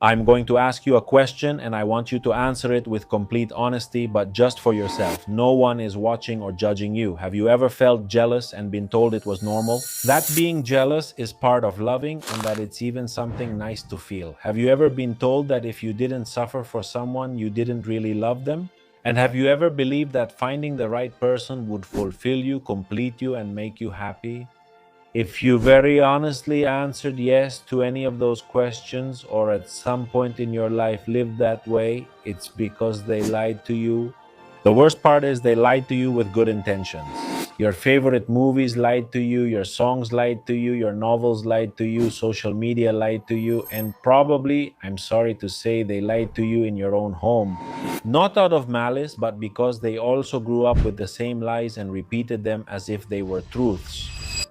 I'm going to ask you a question and I want you to answer it with complete honesty, but just for yourself. No one is watching or judging you. Have you ever felt jealous and been told it was normal? That being jealous is part of loving and that it's even something nice to feel. Have you ever been told that if you didn't suffer for someone, you didn't really love them? And have you ever believed that finding the right person would fulfill you, complete you, and make you happy? If you very honestly answered yes to any of those questions, or at some point in your life lived that way, it's because they lied to you. The worst part is they lied to you with good intentions. Your favorite movies lied to you, your songs lied to you, your novels lied to you, social media lied to you, and probably, I'm sorry to say, they lied to you in your own home. Not out of malice, but because they also grew up with the same lies and repeated them as if they were truths.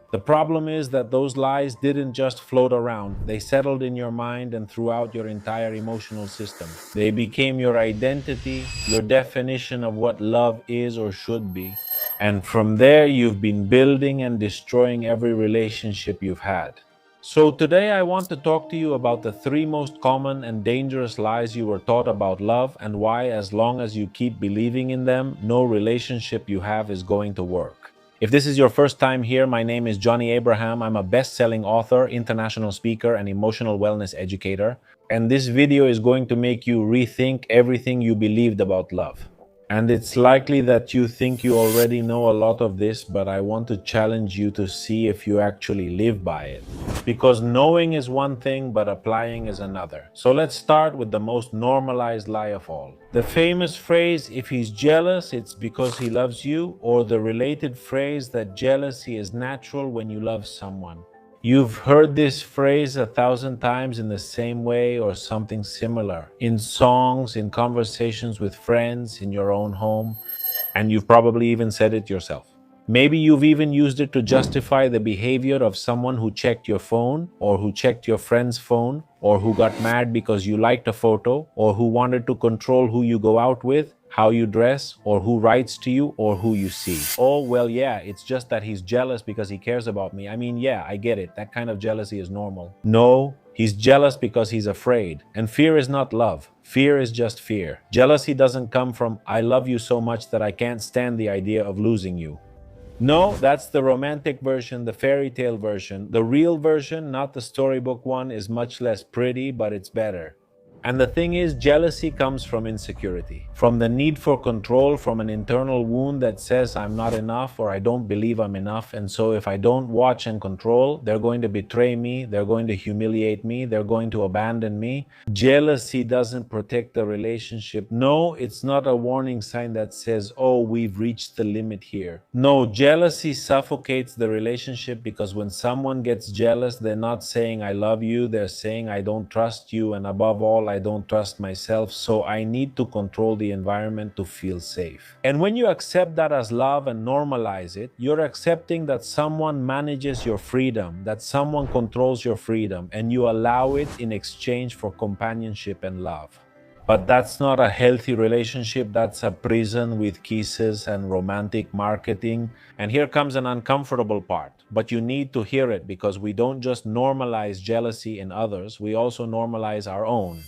The problem is that those lies didn't just float around, they settled in your mind and throughout your entire emotional system. They became your identity, your definition of what love is or should be. And from there, you've been building and destroying every relationship you've had. So, today I want to talk to you about the three most common and dangerous lies you were taught about love and why, as long as you keep believing in them, no relationship you have is going to work. If this is your first time here, my name is Johnny Abraham. I'm a best-selling author, international speaker, and emotional wellness educator. And this video is going to make you rethink everything you believed about love. And it's likely that you think you already know a lot of this, but I want to challenge you to see if you actually live by it. Because knowing is one thing, but applying is another. So let's start with the most normalized lie of all. The famous phrase, if he's jealous, it's because he loves you, or the related phrase that jealousy is natural when you love someone. You've heard this phrase 1,000 times in the same way or something similar, in songs, in conversations with friends, in your own home, and you've probably even said it yourself. Maybe you've even used it to justify the behavior of someone who checked your phone, or who checked your friend's phone, or who got mad because you liked a photo, or who wanted to control who you go out with, how you dress, or who writes to you, or who you see. Oh, well, yeah, it's just that he's jealous because he cares about me. I mean, yeah, I get it. That kind of jealousy is normal. No, he's jealous because he's afraid. And fear is not love. Fear is just fear. Jealousy doesn't come from, I love you so much that I can't stand the idea of losing you. No, that's the romantic version, the fairy tale version. The real version, not the storybook one, is much less pretty, but it's better. And the thing is, jealousy comes from insecurity, from the need for control, from an internal wound that says I'm not enough or I don't believe I'm enough. And so if I don't watch and control, they're going to betray me, they're going to humiliate me, they're going to abandon me. Jealousy doesn't protect the relationship. No, it's not a warning sign that says, oh, we've reached the limit here. No, jealousy suffocates the relationship because when someone gets jealous, they're not saying I love you, they're saying I don't trust you, and above all, I don't trust myself, so I need to control the environment to feel safe. And when you accept that as love and normalize it, you're accepting that someone manages your freedom, that someone controls your freedom, and you allow it in exchange for companionship and love. But that's not a healthy relationship, that's a prison with kisses and romantic marketing. And here comes an uncomfortable part, but you need to hear it because we don't just normalize jealousy in others, we also normalize our own.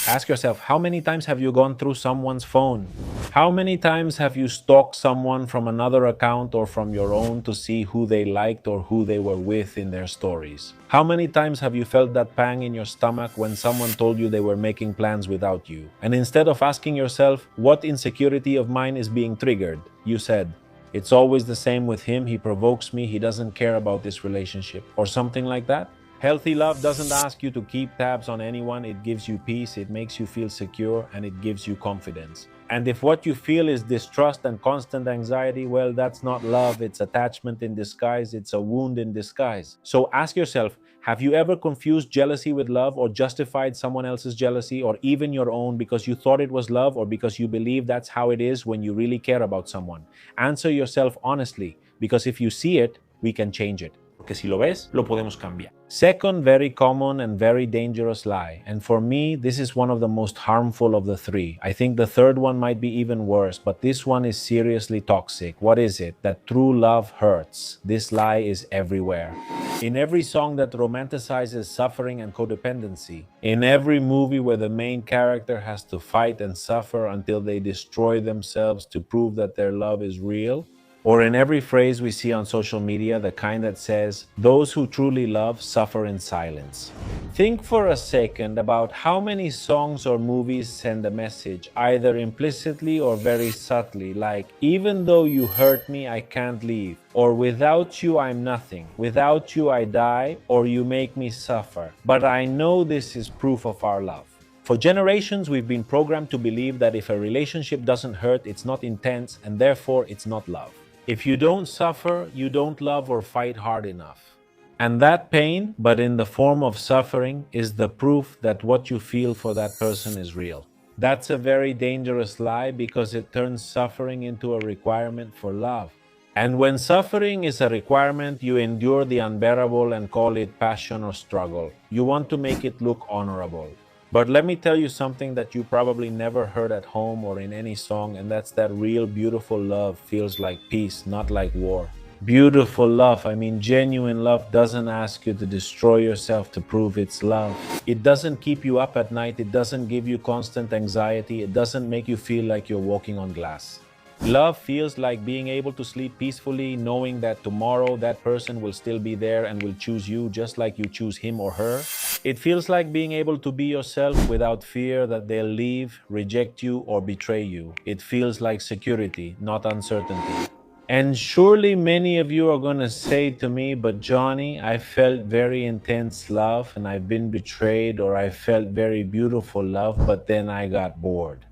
Ask yourself, how many times have you gone through someone's phone? How many times have you stalked someone from another account or from your own to see who they liked or who they were with in their stories? How many times have you felt that pang in your stomach when someone told you they were making plans without you? And instead of asking yourself, what insecurity of mine is being triggered? You said, it's always the same with him, he provokes me, he doesn't care about this relationship, or something like that. Healthy love doesn't ask you to keep tabs on anyone, it gives you peace, it makes you feel secure, and it gives you confidence. And if what you feel is distrust and constant anxiety, well, that's not love, it's attachment in disguise, it's a wound in disguise. So ask yourself, have you ever confused jealousy with love or justified someone else's jealousy or even your own because you thought it was love or because you believe that's how it is when you really care about someone? Answer yourself honestly, because if you see it, we can change it. Porque si lo ves, lo podemos cambiar. Second very common and very dangerous lie, and for me, this is one of the most harmful of the three. I think the third one might be even worse, but this one is seriously toxic. What is it? That true love hurts. This lie is everywhere. In every song that romanticizes suffering and codependency, in every movie where the main character has to fight and suffer until they destroy themselves to prove that their love is real, or in every phrase we see on social media, the kind that says, "Those who truly love suffer in silence." Think for a second about how many songs or movies send a message, either implicitly or very subtly, like, "Even though you hurt me, I can't leave," or "Without you, I'm nothing," "Without you, I die," or "You make me suffer. But I know this is proof of our love." For generations, we've been programmed to believe that if a relationship doesn't hurt, it's not intense, and therefore it's not love. If you don't suffer, you don't love or fight hard enough. And that pain, but in the form of suffering, is the proof that what you feel for that person is real. That's a very dangerous lie because it turns suffering into a requirement for love. And when suffering is a requirement, you endure the unbearable and call it passion or struggle. You want to make it look honorable. But let me tell you something that you probably never heard at home or in any song, and that's that real beautiful love feels like peace, not like war. Beautiful love, I mean genuine love, doesn't ask you to destroy yourself to prove it's love. It doesn't keep you up at night, it doesn't give you constant anxiety, it doesn't make you feel like you're walking on glass. Love feels like being able to sleep peacefully, knowing that tomorrow that person will still be there and will choose you just like you choose him or her. It feels like being able to be yourself without fear that they'll leave, reject you, or betray you. It feels like security, not uncertainty. And surely many of you are going to say to me, "But Johnny, I felt very intense love and I've been betrayed, or I felt very beautiful love, but then I got bored."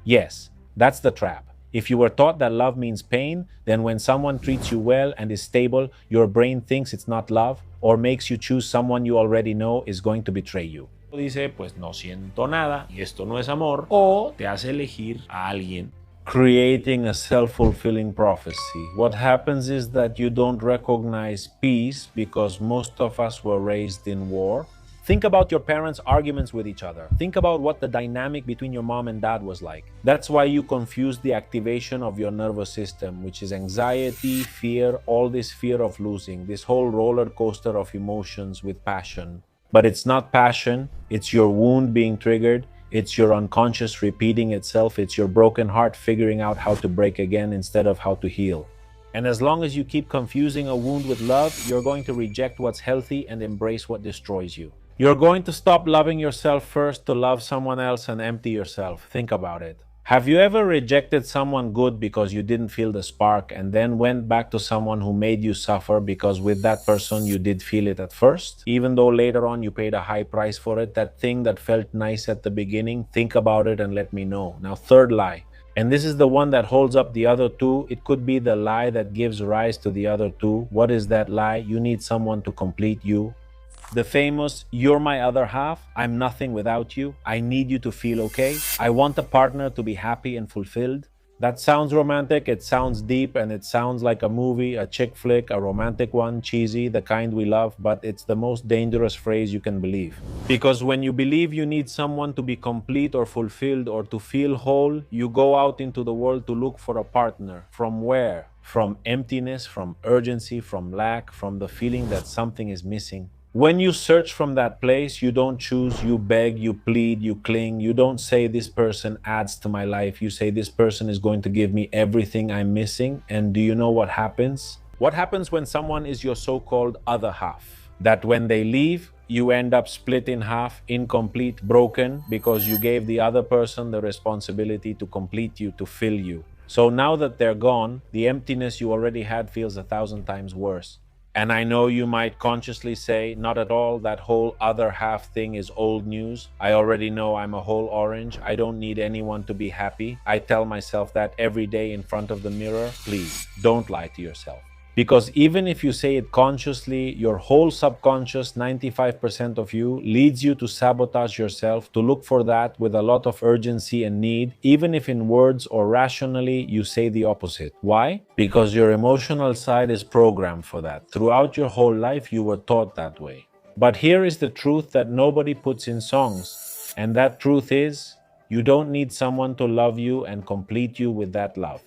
Yes, that's the trap. If you were taught that love means pain, then when someone treats you well and is stable, your brain thinks it's not love or makes you choose someone you already know is going to betray you. Dice, pues no siento nada y esto no es amor, o te hace elegir a alguien, creating a self-fulfilling prophecy. What happens is that you don't recognize peace because most of us were raised in war. Think about your parents' arguments with each other. Think about what the dynamic between your mom and dad was like. That's why you confuse the activation of your nervous system, which is anxiety, fear, all this fear of losing, this whole roller coaster of emotions with passion. But it's not passion, it's your wound being triggered, it's your unconscious repeating itself, it's your broken heart figuring out how to break again instead of how to heal. And as long as you keep confusing a wound with love, you're going to reject what's healthy and embrace what destroys you. You're going to stop loving yourself first to love someone else and empty yourself. Think about it. Have you ever rejected someone good because you didn't feel the spark and then went back to someone who made you suffer because with that person you did feel it at first? Even though later on you paid a high price for it, that thing that felt nice at the beginning, think about it and let me know. Now, third lie. And this is the one that holds up the other two. It could be the lie that gives rise to the other two. What is that lie? You need someone to complete you. The famous, "You're my other half, I'm nothing without you, I need you to feel okay, I want a partner to be happy and fulfilled." That sounds romantic, it sounds deep, and it sounds like a movie, a chick flick, a romantic one, cheesy, the kind we love, but it's the most dangerous phrase you can believe. Because when you believe you need someone to be complete or fulfilled or to feel whole, you go out into the world to look for a partner. From where? From emptiness, from urgency, from lack, from the feeling that something is missing. When you search from that place, you don't choose, you beg, you plead, you cling. You don't say, "This person adds to my life." You say, "This person is going to give me everything I'm missing." And do you know what happens? What happens when someone is your so-called other half? That when they leave, you end up split in half, incomplete, broken, because you gave the other person the responsibility to complete you, to fill you. So now that they're gone, the emptiness you already had feels 1,000 times worse. And I know you might consciously say, "Not at all, that whole other half thing is old news. I already know I'm a whole orange. I don't need anyone to be happy." I tell myself that every day in front of the mirror. Please, don't lie to yourself. Because even if you say it consciously, your whole subconscious, 95% of you, leads you to sabotage yourself, to look for that with a lot of urgency and need, even if in words or rationally you say the opposite. Why? Because your emotional side is programmed for that. Throughout your whole life, you were taught that way. But here is the truth that nobody puts in songs. And that truth is, you don't need someone to love you and complete you with that love.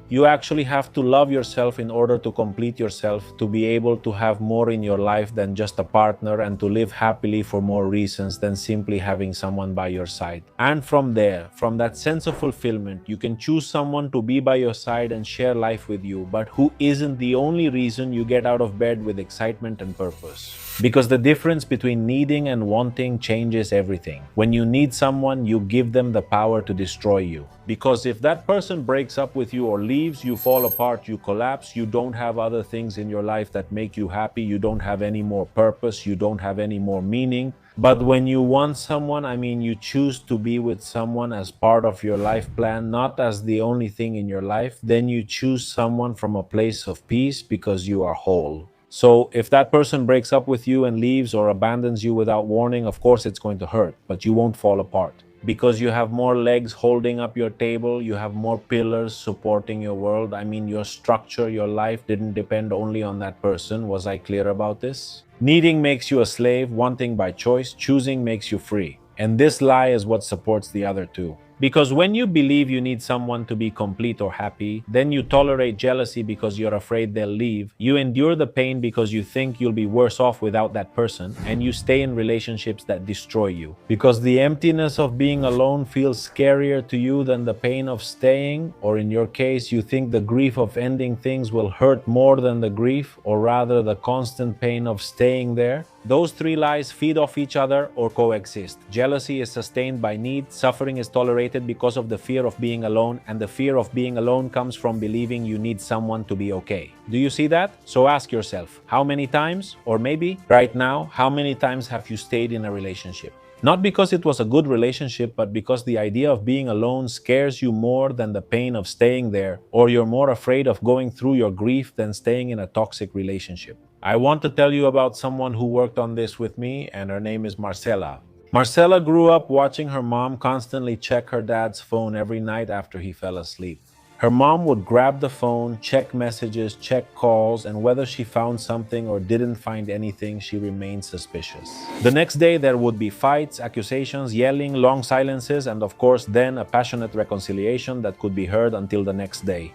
You actually have to love yourself in order to complete yourself, to be able to have more in your life than just a partner and to live happily for more reasons than simply having someone by your side. And from there, from that sense of fulfillment, you can choose someone to be by your side and share life with you, but who isn't the only reason you get out of bed with excitement and purpose. Because the difference between needing and wanting changes everything. When you need someone, you give them the power to destroy you. Because if that person breaks up with you or leaves, you fall apart, you collapse, you don't have other things in your life that make you happy, you don't have any more purpose, you don't have any more meaning. But when you want someone, you choose to be with someone as part of your life plan, not as the only thing in your life, then you choose someone from a place of peace because you are whole. So if that person breaks up with you and leaves or abandons you without warning, of course it's going to hurt, but you won't fall apart. Because you have more legs holding up your table, you have more pillars supporting your world. Your structure, your life didn't depend only on that person. Was I clear about this? Needing makes you a slave, wanting by choice, choosing makes you free. And this lie is what supports the other two. Because when you believe you need someone to be complete or happy, then you tolerate jealousy because you're afraid they'll leave. You endure the pain because you think you'll be worse off without that person, and you stay in relationships that destroy you. Because the emptiness of being alone feels scarier to you than the pain of staying, or in your case, you think the grief of ending things will hurt more than the grief, or rather the constant pain of staying there. Those three lies feed off each other or coexist. Jealousy is sustained by need, suffering is tolerated because of the fear of being alone, and the fear of being alone comes from believing you need someone to be okay. Do you see that? So ask yourself, how many times, or maybe right now, how many times have you stayed in a relationship? Not because it was a good relationship, but because the idea of being alone scares you more than the pain of staying there, or you're more afraid of going through your grief than staying in a toxic relationship. I want to tell you about someone who worked on this with me, and her name is Marcela. Marcela grew up watching her mom constantly check her dad's phone every night after he fell asleep. Her mom would grab the phone, check messages, check calls, and whether she found something or didn't find anything, she remained suspicious. The next day there would be fights, accusations, yelling, long silences, and of course then a passionate reconciliation that could be heard until the next day.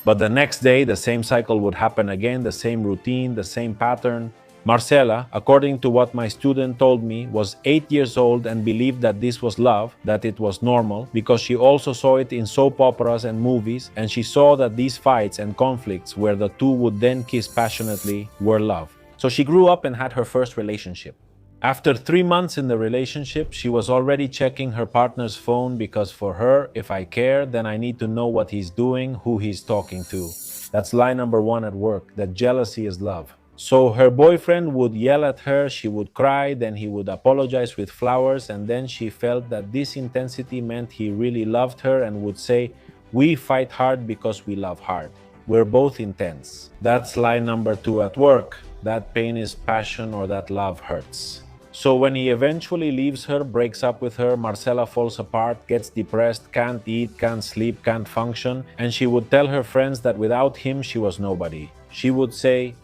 But the next day, the same cycle would happen again, the same routine, the same pattern. Marcela, according to what my student told me, was 8 years old and believed that this was love, that it was normal, because she also saw it in soap operas and movies, and she saw that these fights and conflicts, where the two would then kiss passionately, were love. So she grew up and had her first relationship. After 3 months in the relationship, she was already checking her partner's phone because for her, if I care, then I need to know what he's doing, who he's talking to. That's lie number one at work, that jealousy is love. So her boyfriend would yell at her, she would cry, then he would apologize with flowers, and then she felt that this intensity meant he really loved her and would say, "We fight hard because we love hard. We're both intense." That's lie number two at work. That pain is passion, or that love hurts. So when he eventually leaves her, breaks up with her, Marcela falls apart, gets depressed, can't eat, can't sleep, can't function, and she would tell her friends that without him she was nobody. She would say,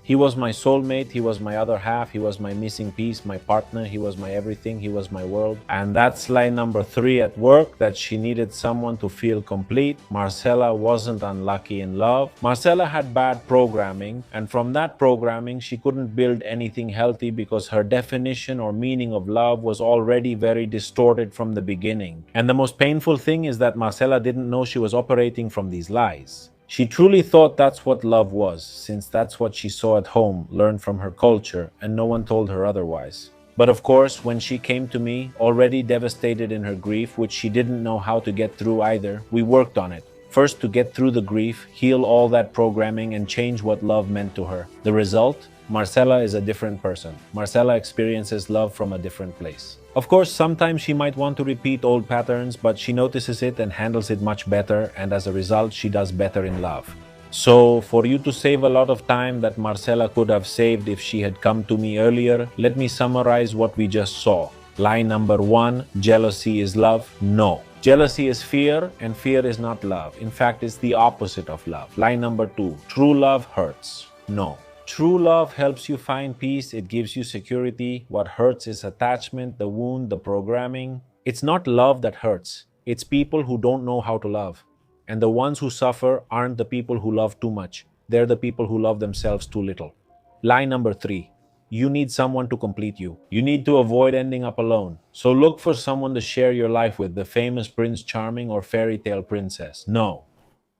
"He was my soulmate, he was my other half, he was my missing piece, my partner, he was my everything, he was my world." And that's lie number three at work, that she needed someone to feel complete. Marcela wasn't unlucky in love. Marcela had bad programming, and from that programming, she couldn't build anything healthy because her definition or meaning of love was already very distorted from the beginning. And the most painful thing is that Marcela didn't know she was operating from these lies. She truly thought that's what love was, since that's what she saw at home, learned from her culture, and no one told her otherwise. But of course, when she came to me, already devastated in her grief, which she didn't know how to get through either, we worked on it. First, to get through the grief, heal all that programming, and change what love meant to her. The result? Marcela is a different person. Marcela experiences love from a different place. Of course, sometimes she might want to repeat old patterns, but she notices it and handles it much better, and as a result, she does better in love. So, for you to save a lot of time that Marcela could have saved if she had come to me earlier, let me summarize what we just saw. Lie number 1, jealousy is love? No. Jealousy is fear, and fear is not love. In fact, it's the opposite of love. Lie number 2, true love hurts? No. True love helps you find peace, it gives you security. What hurts is attachment, the wound, the programming. It's not love that hurts, it's people who don't know how to love. And the ones who suffer aren't the people who love too much, they're the people who love themselves too little. Lie number 3, you need someone to complete you. You need to avoid ending up alone. So look for someone to share your life with, the famous Prince Charming or fairy tale princess. No.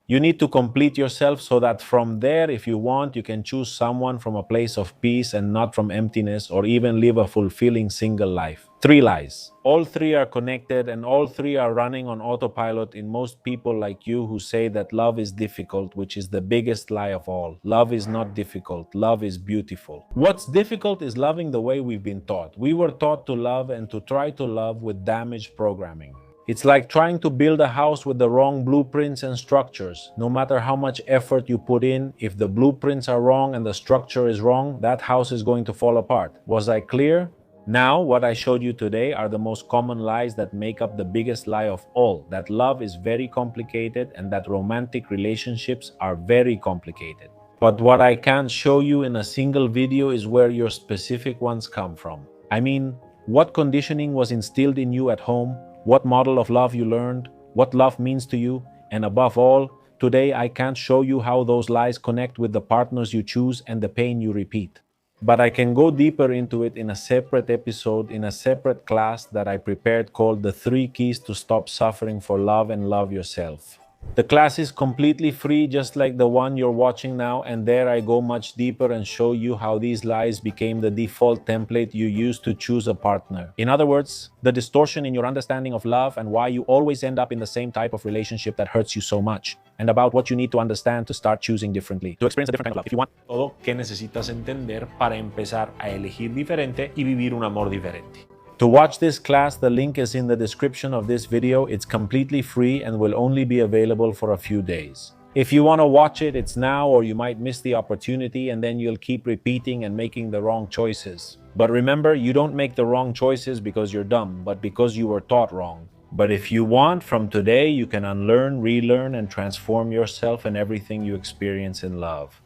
You need to complete yourself so that from there, if you want, you can choose someone from a place of peace and not from emptiness, or even live a fulfilling single life. 3 lies. All 3 are connected and all 3 are running on autopilot in most people like you who say that love is difficult, which is the biggest lie of all. Love is not difficult. Love is beautiful. What's difficult is loving the way we've been taught. We were taught to love and to try to love with damaged programming. It's like trying to build a house with the wrong blueprints and structures. No matter how much effort you put in, if the blueprints are wrong and the structure is wrong, that house is going to fall apart. Was I clear? Now, what I showed you today are the most common lies that make up the biggest lie of all, that love is very complicated and that romantic relationships are very complicated. But what I can't show you in a single video is where your specific ones come from. I mean, what conditioning was instilled in you at home, what model of love you learned, what love means to you, and above all, today I can't show you how those lies connect with the partners you choose and the pain you repeat. But I can go deeper into it in a separate episode, in a separate class that I prepared called The 3 Keys to Stop Suffering for Love and Love Yourself. The class is completely free, just like the one you're watching now, and there I go much deeper and show you how these lies became the default template you use to choose a partner. In other words, the distortion in your understanding of love and why you always end up in the same type of relationship that hurts you so much, and about what you need to understand to start choosing differently, to experience a different kind of love. If you want todo que necesitas entender para empezar a elegir diferente y vivir un amor diferente. To watch this class, the link is in the description of this video. It's completely free and will only be available for a few days. If you want to watch it, it's now, or you might miss the opportunity and then you'll keep repeating and making the wrong choices. But remember, you don't make the wrong choices because you're dumb, but because you were taught wrong. But if you want, from today, you can unlearn, relearn, and transform yourself and everything you experience in love.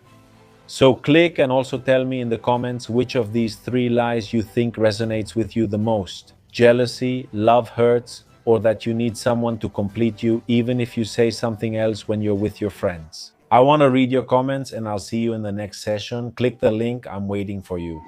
So click and also tell me in the comments which of these 3 lies you think resonates with you the most. Jealousy, love hurts, or that you need someone to complete you even if you say something else when you're with your friends. I want to read your comments and I'll see you in the next session. Click the link, I'm waiting for you.